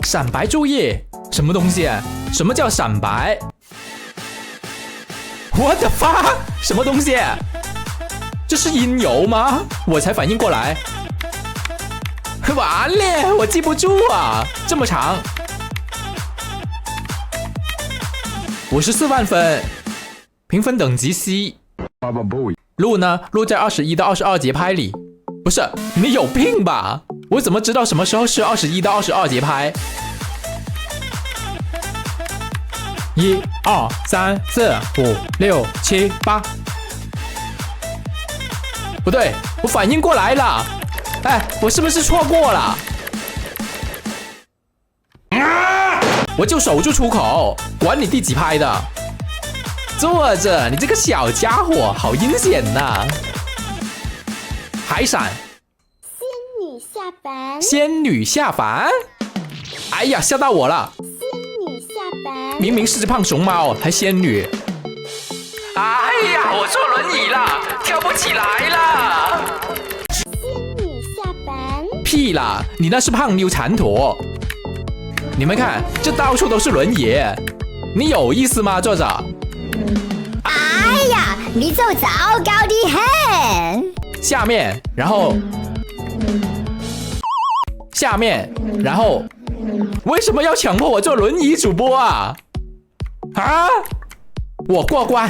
闪白注意，什么东西？什么叫闪白 ？What the fuck？ 什么东西？这是音游吗？我才反应过来。完了，我记不住啊，这么长。54万分，评分等级 C。路呢？路在21到22节拍里。不是，你有病吧？我怎么知道什么时候是21到22节拍？1、2、3、4、5、6、7、8。不对，我反应过来了。哎，我是不是错过了？我就守住出口，管你第几拍的。坐着，你这个小家伙，好阴险呐！海闪。仙女下凡。仙女下凡？哎呀，吓到我了！仙女下凡。明明是只胖熊猫，还仙女。哎呀，我坐轮椅了，跳不起来了。屁啦！你那是胖妞缠陀。你们看，这到处都是轮椅，你有意思吗？坐着。哎呀，你就糟糕的很。下面，然后，下面，然后，为什么要强迫我做轮椅主播啊？啊！我过关。